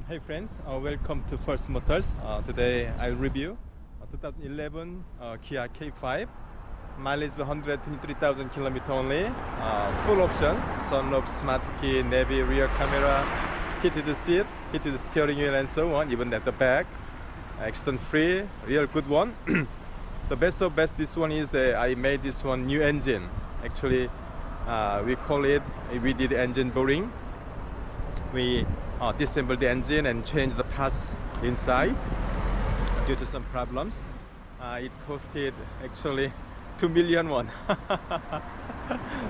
Hey friends, welcome to First Motors. Today I'll review 2011 Kia K5. Mileage 123,000 kilometers only. Full options: sunroof, smart key, navy, rear camera, heated seat, heated steering wheel, and so on. Even at the back, accident free, real good one. The best of best, this one is that I made this one new engine. Actually, we did engine boring. We disassembled the engine and changed the parts inside due to some problems. It costed actually 2 million won.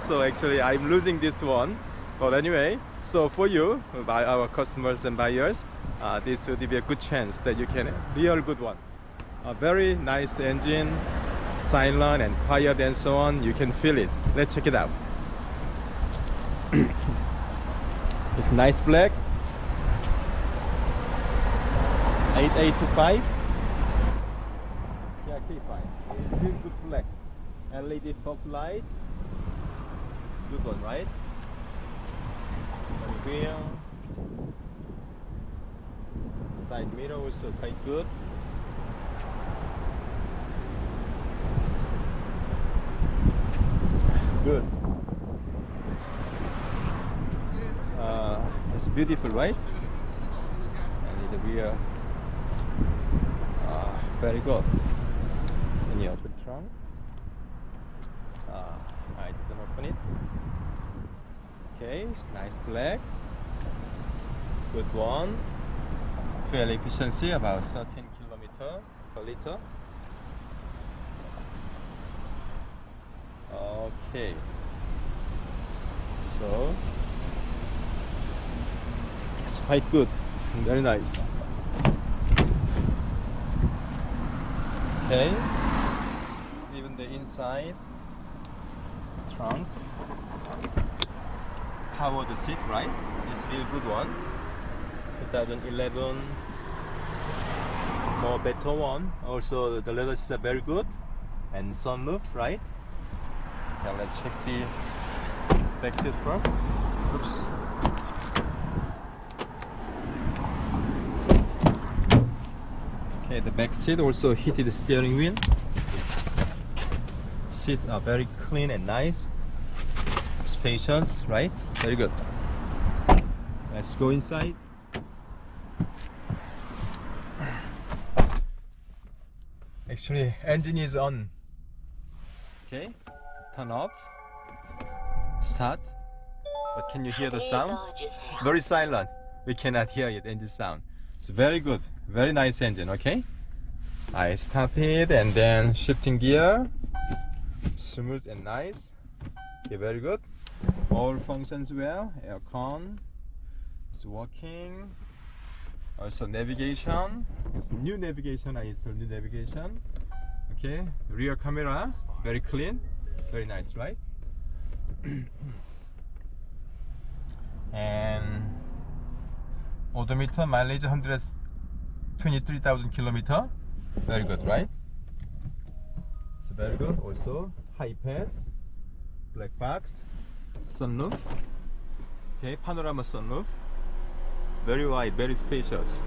So actually I'm losing this one, but anyway, so for you, by our customers and buyers, this would be a good chance that you can real good one. A very nice engine, silent and quiet and so on. You can feel it. Let's check it out. It's nice black, 8825. Yeah, K5. It's really good black. LED fog light. Good one, right? And wheel. Side mirror also quite good. Good. It's beautiful, right? And the rear, very good. And you open trunk. I didn't open it. Okay, it's nice black. Good one. Fuel efficiency about 13 kilometers per liter. Okay. So it's quite good, very nice. Okay, even the inside trunk, powered seat, right? It's a real good one. 2011, more better one. Also the leather is very good, and sunroof, right? Okay, let's check the back seat first. Oops. Okay, the back seat also heated steering wheel. Seats are very clean and nice, spacious, right? Very good. Let's go inside. Actually, engine is on. Okay, turn off, start. But can you hear the sound? Very silent. We cannot hear it, engine sound. It's very good, very nice engine. Okay, I started and then shifting gear, smooth and nice. Okay, very good. All functions well. Aircon is working. Also navigation. It's new navigation. I installed new navigation. Okay, rear camera, very clean, very nice, right? And odometer mileage 123,000 kilometers. Very good, right? It's very good. Also high pass, black box, sunroof. Okay, panorama sunroof. Very wide, very spacious.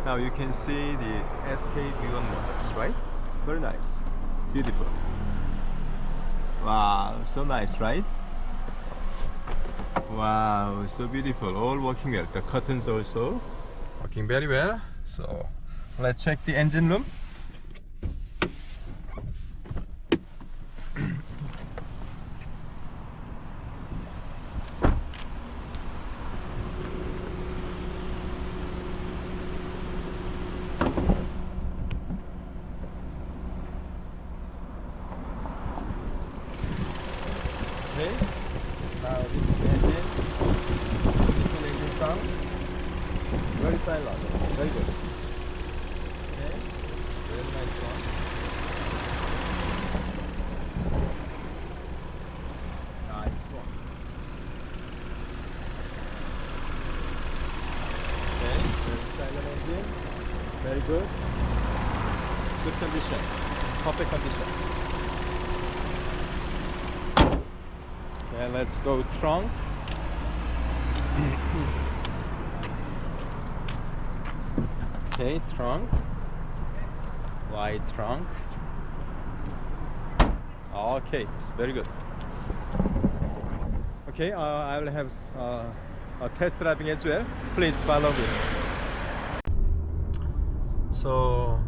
Now you can see the SK V1 motors, right? Very nice, beautiful. Wow, so nice, right? Wow, so beautiful. All working well. The curtains also working very well. So let's check the engine room. Okay, now this is the engine. Beautiful engine sound. Very silent, very good. Okay, very nice one. Nice one. Okay, very silent engine. Very good. Good condition. Perfect condition. And let's go trunk. Okay, trunk. Wide trunk. Okay, it's very good. Okay, I will have a test driving as well. Please follow me. So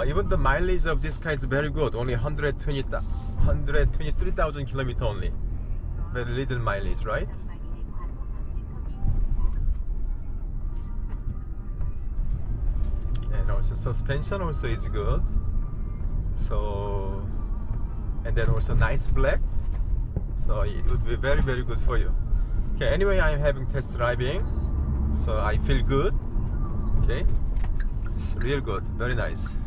even the mileage of this car is very good. Only 123,000 kilometers only. Very little mileage, right? And also suspension also is good. So, and then also nice black. So it would be very good for you. Okay, anyway, I'm having test driving, so I feel good. Okay, it's real good, very nice.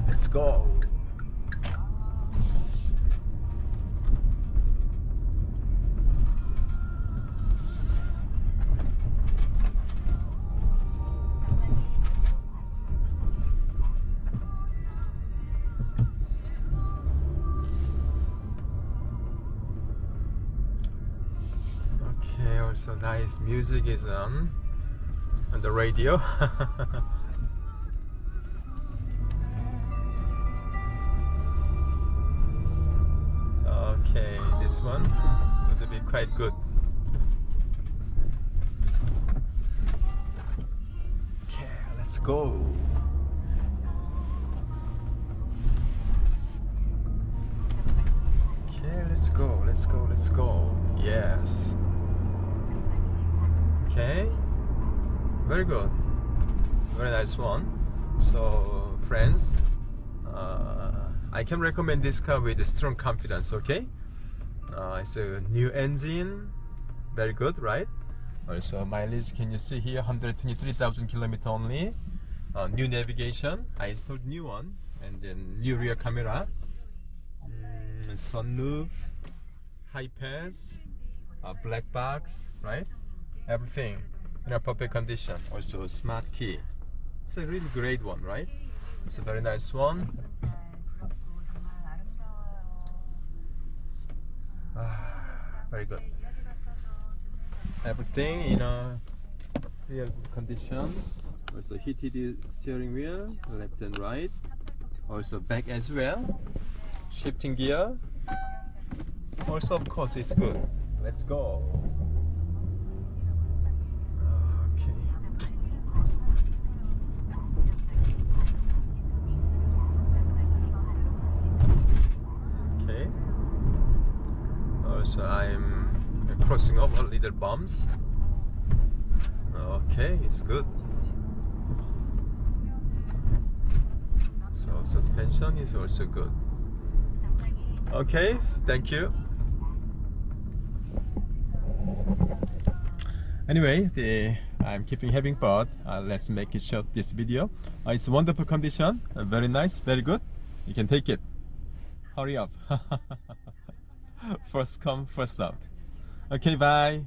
Let's go. Okay, also nice music is on the radio. Okay, this one would be quite good. Okay, let's go. Okay, let's go, let's go, let's go. Yes. Okay, very good, very nice one. So friends, I can recommend this car with strong confidence. Okay, it's a new engine, very good, right? Also mileage, can you see here, 123,000 kilometers only. New navigation, I installed new one, and then new rear camera, sunroof, high pass, black box, right? Everything in a perfect condition. Also smart key. It's a really great one, right? It's a very nice one. Very good. Everything in a real good condition. Also heated steering wheel, left and right. Also back as well. Shifting gear. Also of course it's good. Let's go. So I'm crossing over little bumps. Okay, it's good. So suspension is also good. Okay, thank you. Anyway, I'm keeping having fun. Let's make it short this video. It's wonderful condition, very nice, very good. You can take it. Hurry up. First come, first out. Okay, bye.